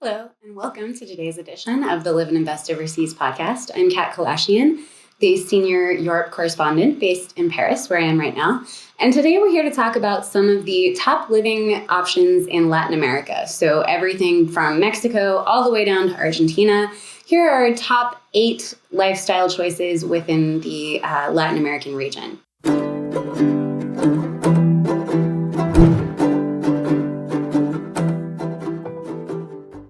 Hello, and welcome to today's edition of the Live and Invest Overseas podcast. I'm Kat Kalashian, the Senior Europe Correspondent based in Paris, where I am right now. And today we're here to talk about some of the top living options in Latin America. So everything from Mexico all the way down to Argentina. Here are our top 8 lifestyle choices within the Latin American region.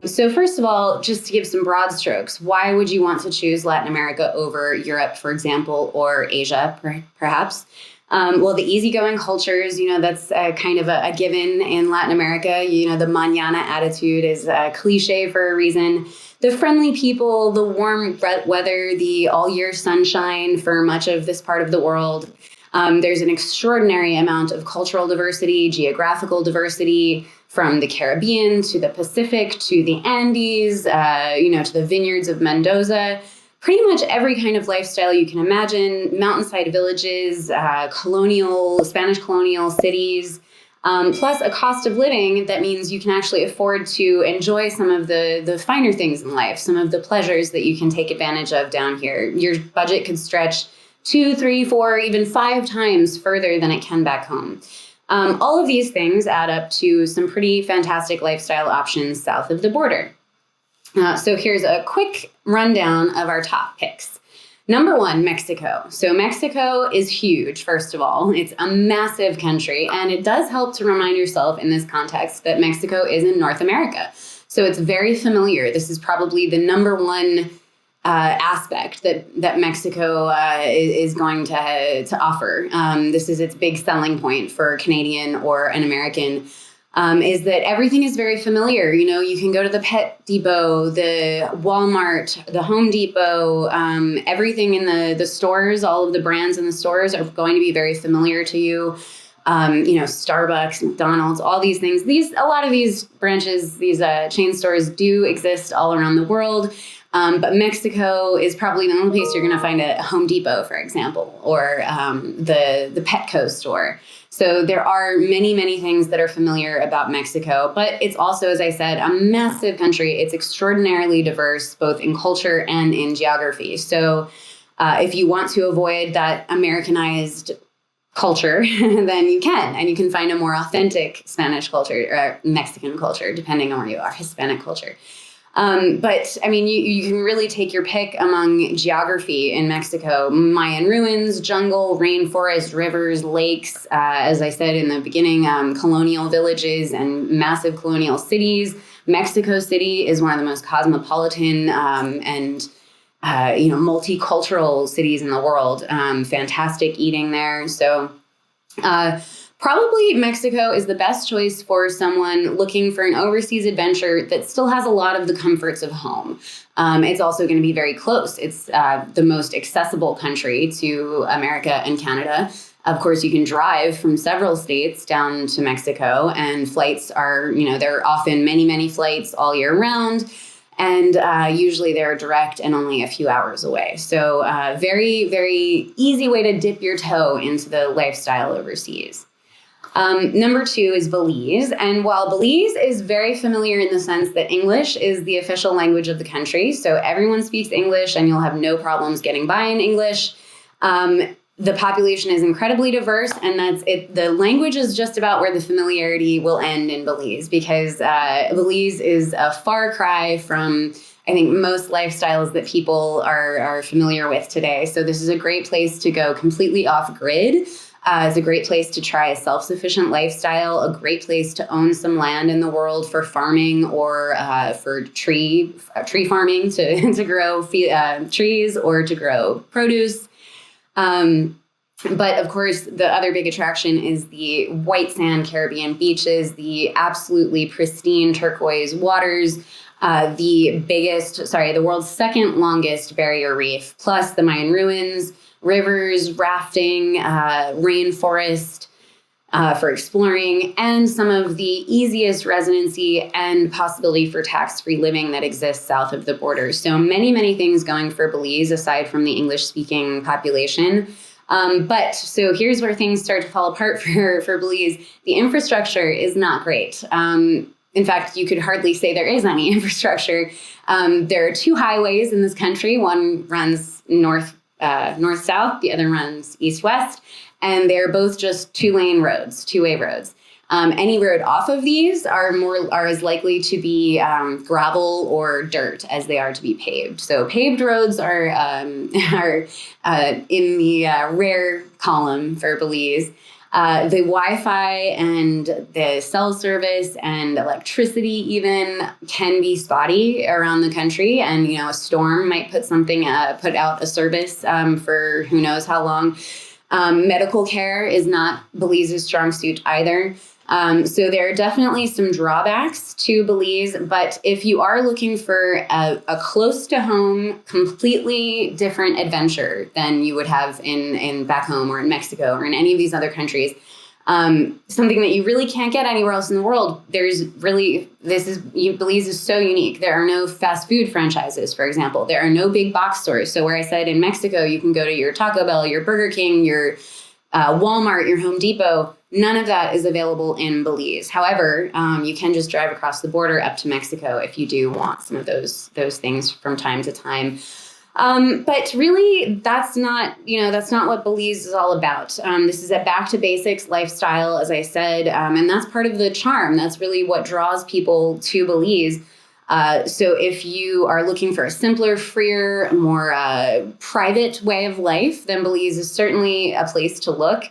So first of all, just to give some broad strokes, why would you want to choose Latin America over Europe, for example, or Asia, perhaps? Well, the easygoing cultures, that's kind of a given in Latin America. The mañana attitude is a cliche for a reason. The friendly people, the warm weather, the all-year sunshine for much of this part of the world. There's an extraordinary amount of cultural diversity, geographical diversity, from the Caribbean to the Pacific to the Andes, to the vineyards of Mendoza. Pretty much every kind of lifestyle you can imagine, mountainside villages, Spanish colonial cities, plus a cost of living that means you can actually afford to enjoy some of the finer things in life, some of the pleasures that you can take advantage of down here. Your budget could stretch 2, 3, 4, even 5 times further than it can back home. All of these things add up to some pretty fantastic lifestyle options south of the border. So here's a quick rundown of our top picks. Number 1, Mexico. So Mexico is huge, first of all. It's a massive country, and it does help to remind yourself in this context that Mexico is in North America. So it's very familiar. This is probably the number 1 aspect that Mexico is going to offer. This is its big selling point for a Canadian or an American, is that everything is very familiar. You can go to the Pet Depot, the Walmart, the Home Depot, everything in the stores, all of the brands in the stores are going to be very familiar to you. Starbucks, McDonald's, all these things. A lot of these branches, these chain stores do exist all around the world. But Mexico is probably the only place you're going to find a Home Depot, for example, or the Petco store. So there are many, many things that are familiar about Mexico, but it's also, as I said, a massive country. It's extraordinarily diverse, both in culture and in geography. So if you want to avoid that Americanized culture, then you can, and you can find a more authentic Spanish culture or Mexican culture, depending on where you are, Hispanic culture. But I mean, you can really take your pick among geography in Mexico: Mayan ruins, jungle, rainforest, rivers, lakes. As I said in the beginning, colonial villages and massive colonial cities. Mexico City is one of the most cosmopolitan and multicultural cities in the world. Fantastic eating there. So, probably Mexico is the best choice for someone looking for an overseas adventure that still has a lot of the comforts of home. It's also going to be very close. It's the most accessible country to America and Canada. Of course, you can drive from several states down to Mexico, and flights are, there are often many, many flights all year round. And usually they're direct and only a few hours away. So very, very easy way to dip your toe into the lifestyle overseas. Number 2 is Belize. And while Belize is very familiar in the sense that English is the official language of the country, so everyone speaks English and you'll have no problems getting by in English, the population is incredibly diverse, and that's it. The language is just about where the familiarity will end in Belize, because Belize is a far cry from, I think, most lifestyles that people are familiar with today. So this is a great place to go completely off-grid. It's a great place to try a self-sufficient lifestyle, a great place to own some land in the world for farming or for tree farming to grow trees or to grow produce. But of course, the other big attraction is the white sand Caribbean beaches, the absolutely pristine turquoise waters, the world's second longest barrier reef, plus the Mayan ruins, rivers, rafting, rainforest for exploring, and some of the easiest residency and possibility for tax-free living that exists south of the border. So many, many things going for Belize aside from the English-speaking population. But so here's where things start to fall apart for Belize. The infrastructure is not great. In fact, you could hardly say there is any infrastructure. There are two highways in this country. One runs north-south, the other runs east-west, and they're both just two-lane roads, two-way roads. Any road off of these are as likely to be gravel or dirt as they are to be paved. So paved roads are in the rare column for Belize. The Wi-Fi and the cell service and electricity even can be spotty around the country, and a storm might put out a service for who knows how long. Medical care is not Belize's strong suit either. So there are definitely some drawbacks to Belize, but if you are looking for a close to home, completely different adventure than you would have in back home or in Mexico or in any of these other countries, something that you really can't get anywhere else in the world, Belize is so unique. There are no fast food franchises, for example. There are no big box stores. So where I said in Mexico, you can go to your Taco Bell, your Burger King, your Walmart, your Home Depot. None of that is available in Belize. However, you can just drive across the border up to Mexico if you do want some of those things from time to time. But really, that's not what Belize is all about. This is a back to basics lifestyle, as I said, and that's part of the charm. That's really what draws people to Belize. So if you are looking for a simpler, freer, more private way of life, then Belize is certainly a place to look.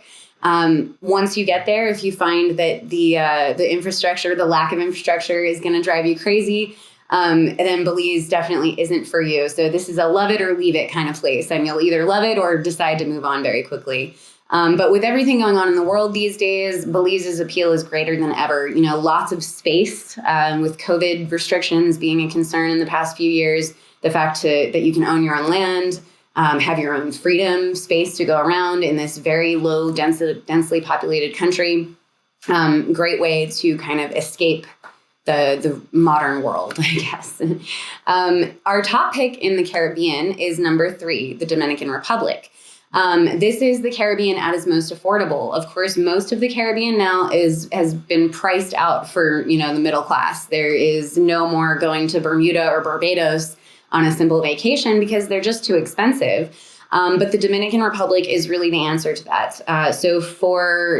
Once you get there, if you find that the infrastructure, the lack of infrastructure is going to drive you crazy, then Belize definitely isn't for you. So this is a love it or leave it kind of place, and you'll either love it or decide to move on very quickly. But with everything going on in the world these days, Belize's appeal is greater than ever. Lots of space, with COVID restrictions being a concern in the past few years, the fact that you can own your own land, have your own freedom, space to go around in this very low, densely populated country. Great way to kind of escape the modern world, I guess. Our top pick in the Caribbean is number 3, the Dominican Republic. This is the Caribbean at its most affordable. Of course, most of the Caribbean now has been priced out for, the middle class. There is no more going to Bermuda or Barbados on a simple vacation because they're just too expensive. But the Dominican Republic is really the answer to that. So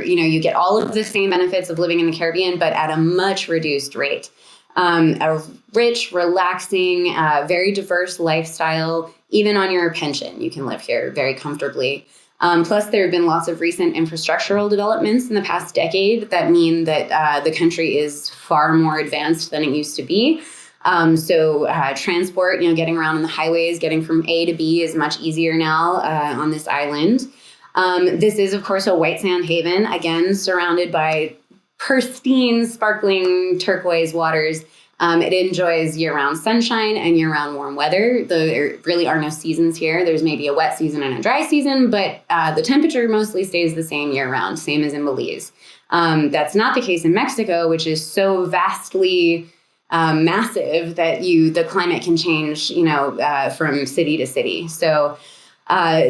you get all of the same benefits of living in the Caribbean, but at a much reduced rate. A rich, relaxing, very diverse lifestyle. Even on your pension, you can live here very comfortably. Plus, there have been lots of recent infrastructural developments in the past decade that mean that the country is far more advanced than it used to be. So transport, getting around on the highways, getting from A to B is much easier now on this island. This is, of course, a white sand haven, again, surrounded by pristine, sparkling turquoise waters. It enjoys year-round sunshine and year-round warm weather. There really are no seasons here. There's maybe a wet season and a dry season, but the temperature mostly stays the same year-round, same as in Belize. That's not the case in Mexico, which is so vastly massive that the climate can change, from city to city. So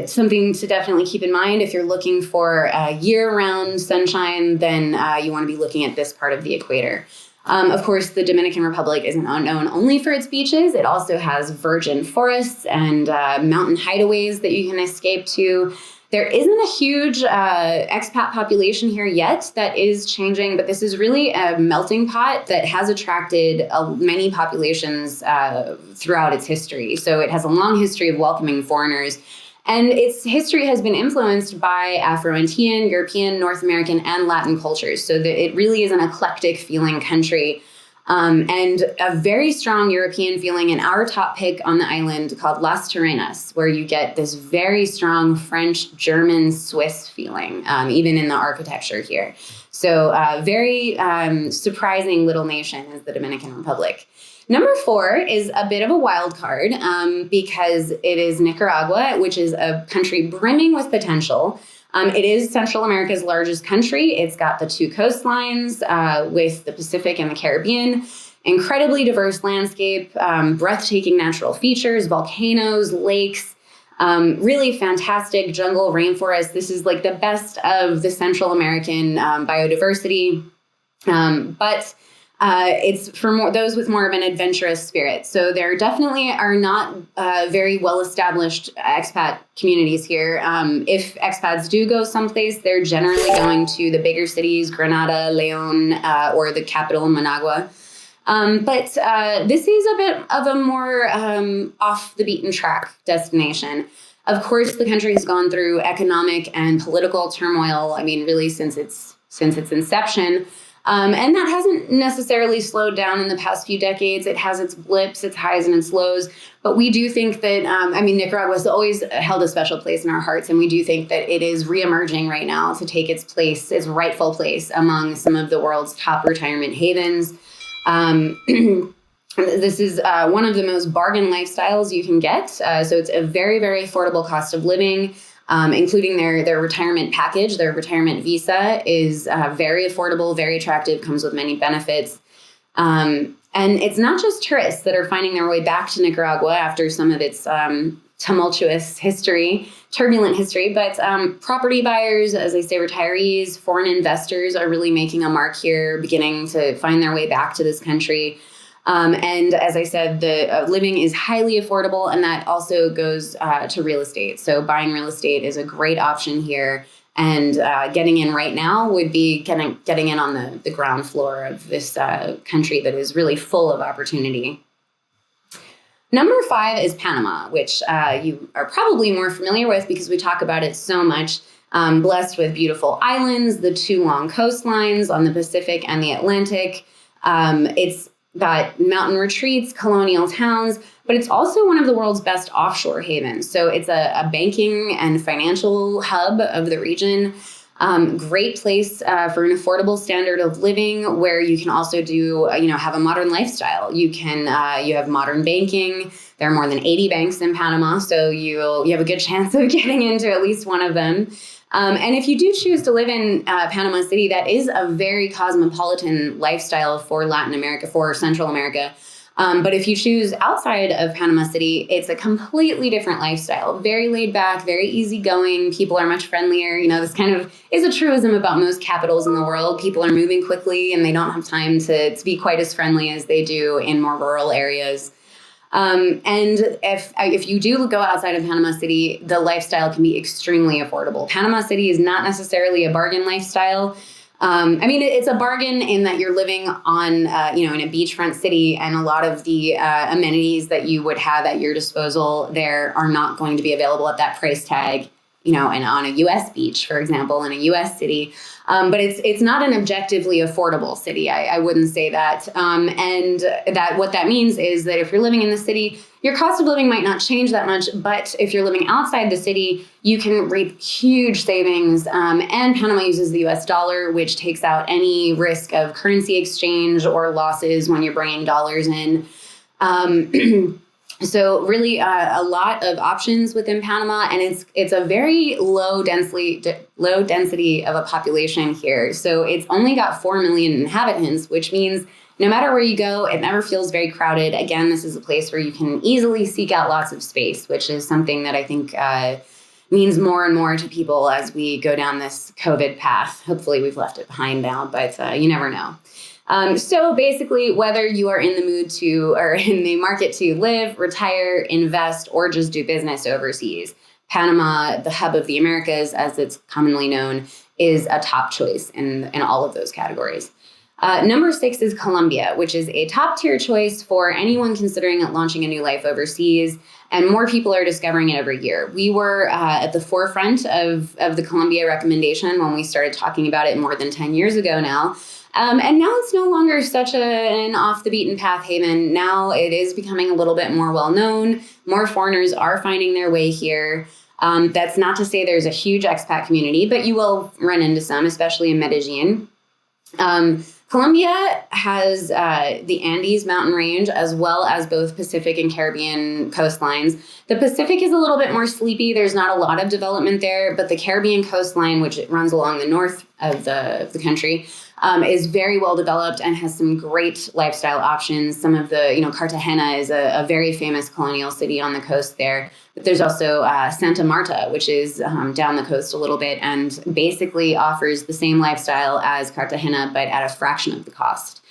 something to definitely keep in mind if you're looking for year-round sunshine, then you want to be looking at this part of the equator. Of course, the Dominican Republic isn't known only for its beaches. It also has virgin forests and mountain hideaways that you can escape to. There isn't a huge expat population here yet. That is changing, but this is really a melting pot that has attracted many populations throughout its history. So it has a long history of welcoming foreigners. And its history has been influenced by Afro-Andean, European, North American, and Latin cultures. So that it really is an eclectic feeling country. And a very strong European feeling in our top pick on the island called Las Terrenas, where you get this very strong French, German, Swiss feeling, even in the architecture here. So very surprising little nation is the Dominican Republic. Number 4 is a bit of a wild card because it is Nicaragua, which is a country brimming with potential. It is Central America's largest country. It's got the 2 coastlines with the Pacific and the Caribbean, incredibly diverse landscape, breathtaking natural features, volcanoes, lakes, really fantastic jungle rainforest. This is like the best of the Central American biodiversity. But It's for those with more of an adventurous spirit. So there definitely are not very well-established expat communities here. If expats do go someplace, they're generally going to the bigger cities, Granada, Leon, or the capital, Managua. But this is a bit of a more off the beaten track destination. Of course, the country has gone through economic and political turmoil. I mean, really since its inception. And that hasn't necessarily slowed down in the past few decades. It has its blips, its highs and its lows. But we do think that, Nicaragua has always held a special place in our hearts. And we do think that it is reemerging right now to take its place, its rightful place among some of the world's top retirement havens. This is one of the most bargain lifestyles you can get. So it's a very, very affordable cost of living. Including their retirement package. Their retirement visa is very affordable, very attractive, comes with many benefits. And it's not just tourists that are finding their way back to Nicaragua after some of its tumultuous history, turbulent history, but property buyers, as I say, retirees, foreign investors are really making a mark here, beginning to find their way back to this country. And as I said, the living is highly affordable, and that also goes to real estate. So buying real estate is a great option here. And getting in right now would be getting in on the ground floor of this country that is really full of opportunity. Number 5 is Panama, which you are probably more familiar with because we talk about it so much. Blessed with beautiful islands, the 2 long coastlines on the Pacific and the Atlantic. It's got mountain retreats, colonial towns, but it's also one of the world's best offshore havens. So it's a banking and financial hub of the region. Great place for an affordable standard of living where you can also do, have a modern lifestyle. You have modern banking. There are more than 80 banks in Panama, so you have a good chance of getting into at least one of them. And if you do choose to live in Panama City, that is a very cosmopolitan lifestyle for Latin America, for Central America. But if you choose outside of Panama City, it's a completely different lifestyle. Very laid back, very easygoing. People are much friendlier. This kind of is a truism about most capitals in the world. People are moving quickly and they don't have time to be quite as friendly as they do in more rural areas. And if you do go outside of Panama City, the lifestyle can be extremely affordable. Panama City is not necessarily a bargain lifestyle. It's a bargain in that you're living on, in a beachfront city, and a lot of the amenities that you would have at your disposal there are not going to be available at that price tag, and on a U.S. beach, for example, in a U.S. city. But it's not an objectively affordable city. I wouldn't say that. And that what that means is that if you're living in the city, your cost of living might not change that much. But if you're living outside the city, you can reap huge savings. And Panama uses the U.S. dollar, which takes out any risk of currency exchange or losses when you're bringing dollars in. So really a lot of options within Panama, and it's a very low density of a population here. So it's only got 4 million inhabitants, which means no matter where you go, it never feels very crowded. Again, this is a place where you can easily seek out lots of space, which is something that I think means more and more to people as we go down this COVID path. Hopefully we've left it behind now, but you never know. So basically, whether you are in the mood to, or in the market to live, retire, invest, or just do business overseas, Panama, the hub of the Americas, as it's commonly known, is a top choice in all of those categories. Number 6 is Colombia, which is a top tier choice for anyone considering launching a new life overseas. And more people are discovering it every year. We were at the forefront of the Colombia recommendation when we started talking about it more than 10 years ago now. And now it's no longer such an off the beaten path haven. Now it is becoming a little bit more well known. More foreigners are finding their way here. That's not to say there's a huge expat community, but you will run into some, especially in Medellin. Colombia has the Andes mountain range, as well as both Pacific and Caribbean coastlines. The Pacific is a little bit more sleepy. There's not a lot of development there, but the Caribbean coastline, which runs along the north of the country, is very well developed and has some great lifestyle options. Some of the, Cartagena is a very famous colonial city on the coast there. But there's also Santa Marta, which is down the coast a little bit and basically offers the same lifestyle as Cartagena, but at a fraction of the cost.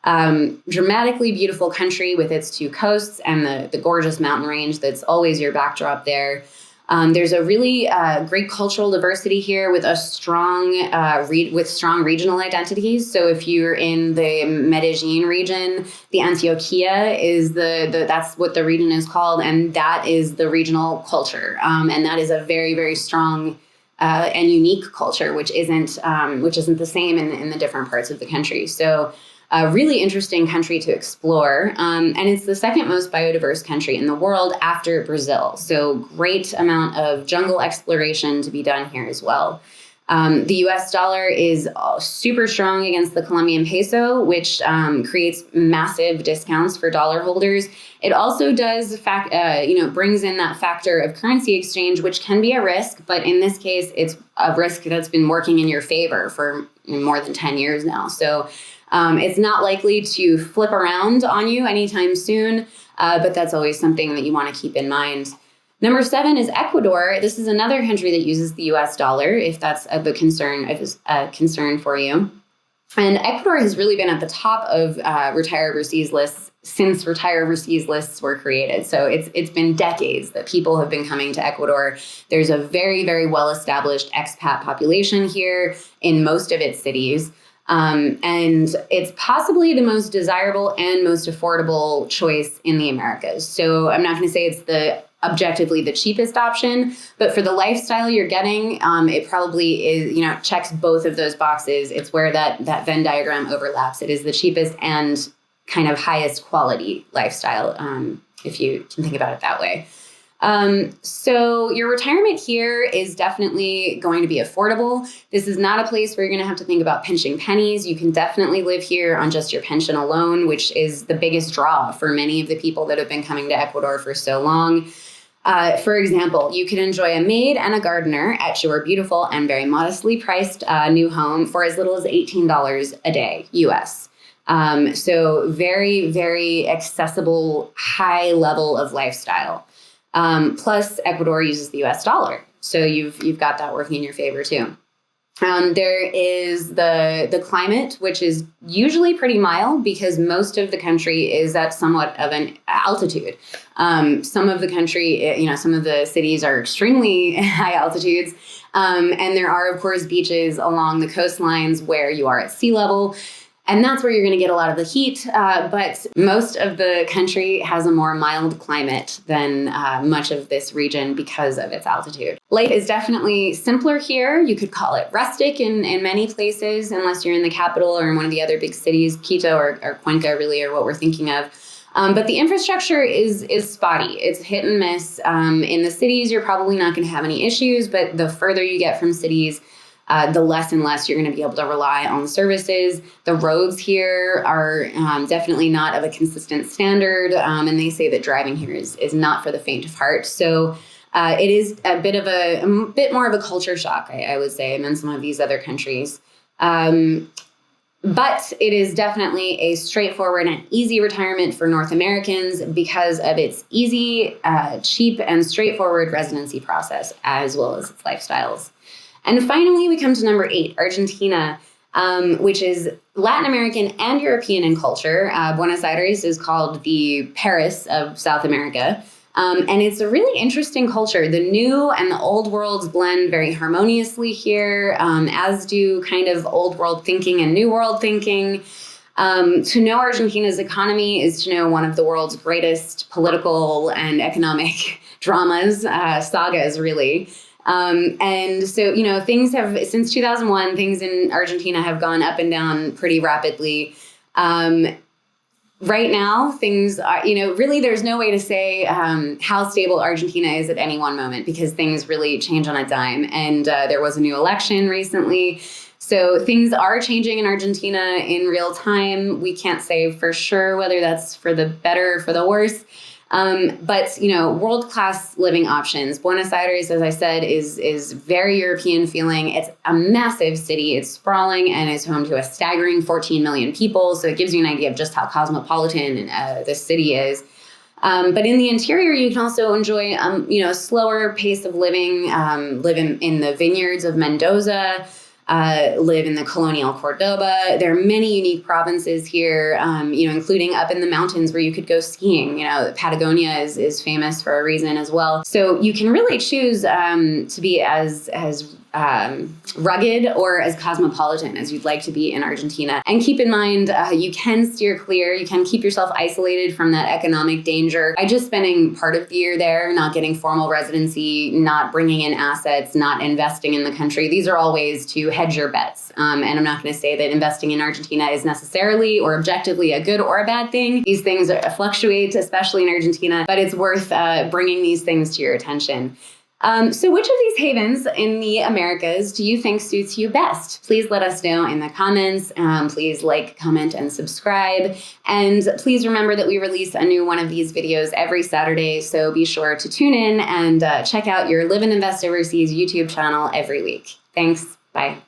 Dramatically beautiful country with its two coasts and the gorgeous mountain range that's always your backdrop there. There's a really great cultural diversity here with a strong strong regional identities. So if you're in the Medellin region, the Antioquia is that's what the region is called, and that is the regional culture, and that is a very, very strong and unique culture, which isn't the same in the different parts of the country. So a really interesting country to explore. And it's the second most biodiverse country in the world after Brazil. So great amount of jungle exploration to be done here as well. The US dollar is super strong against the Colombian peso, which creates massive discounts for dollar holders. It also does brings in that factor of currency exchange, which can be a risk. But in this case, it's a risk that's been working in your favor for more than 10 years now. So it's not likely to flip around on you anytime soon, but that's always something that you want to keep in mind. Number 7 is Ecuador. This is another country that uses the US dollar, if that's a concern for you. And Ecuador has really been at the top of retire overseas lists since retire overseas lists were created. So it's been decades that people have been coming to Ecuador. There's a very, very well-established expat population here in most of its cities. And it's possibly the most desirable and most affordable choice in the Americas. So I'm not going to say it's objectively the cheapest option, but for the lifestyle you're getting, it probably is, checks both of those boxes. It's where that Venn diagram overlaps. It is the cheapest and kind of highest quality lifestyle, if you can think about it that way. So your retirement here is definitely going to be affordable. This is not a place where you're going to have to think about pinching pennies. You can definitely live here on just your pension alone, which is the biggest draw for many of the people that have been coming to Ecuador for so long. For example, you can enjoy a maid and a gardener at your beautiful and very modestly priced new home for as little as $18 a day, US. So very, very accessible, high level of lifestyle. Plus, Ecuador uses the US dollar. So you've got that working in your favor too. There is the climate, which is usually pretty mild because most of the country is at somewhat of an altitude. Some of the country, some of the cities are extremely high altitudes. And there are, of course, beaches along the coastlines where you are at sea level. And that's where you're going to get a lot of the heat. But most of the country has a more mild climate than much of this region because of its altitude. Life is definitely simpler here. You could call it rustic in many places, unless you're in the capital or in one of the other big cities, Quito or Cuenca really are what we're thinking of. But the infrastructure is spotty. It's hit and miss. In the cities, you're probably not going to have any issues, but the further you get from cities, the less and less you're going to be able to rely on services. The roads here are definitely not of a consistent standard, and they say that driving here is not for the faint of heart. So it is a bit more of a culture shock, I would say, than some of these other countries. But it is definitely a straightforward and easy retirement for North Americans because of its easy, cheap, and straightforward residency process, as well as its lifestyles. And finally, we come to number 8, Argentina, which is Latin American and European in culture. Buenos Aires is called the Paris of South America. And it's a really interesting culture. The new and the old worlds blend very harmoniously here, as do kind of old world thinking and new world thinking. To know Argentina's economy is to know one of the world's greatest political and economic dramas, sagas, really. And so, things have, since 2001, things in Argentina have gone up and down pretty rapidly. Right now, things are, really there's no way to say how stable Argentina is at any one moment because things really change on a dime. And there was a new election recently. So things are changing in Argentina in real time. We can't say for sure whether that's for the better or for the worse. But world-class living options. Buenos Aires, as I said, is very European feeling. It's a massive city. It's sprawling and is home to a staggering 14 million people. So it gives you an idea of just how cosmopolitan the city is. But in the interior, you can also enjoy, a slower pace of living, live in the vineyards of Mendoza. live in the colonial Cordoba. There are many unique provinces here, including up in the mountains where you could go skiing. Patagonia is famous for a reason as well. So you can really choose to be as rugged or as cosmopolitan as you'd like to be in Argentina. And keep in mind, you can steer clear. You can keep yourself isolated from that economic danger by just spending part of the year there, not getting formal residency, not bringing in assets, not investing in the country. These are all ways to hedge your bets. And I'm not going to say that investing in Argentina is necessarily or objectively a good or a bad thing. These things fluctuate, especially in Argentina, but it's worth bringing these things to your attention. So which of these havens in the Americas do you think suits you best? Please let us know in the comments. Please like, comment, and subscribe. And please remember that we release a new one of these videos every Saturday. So be sure to tune in and check out your Live and Invest Overseas YouTube channel every week. Thanks. Bye.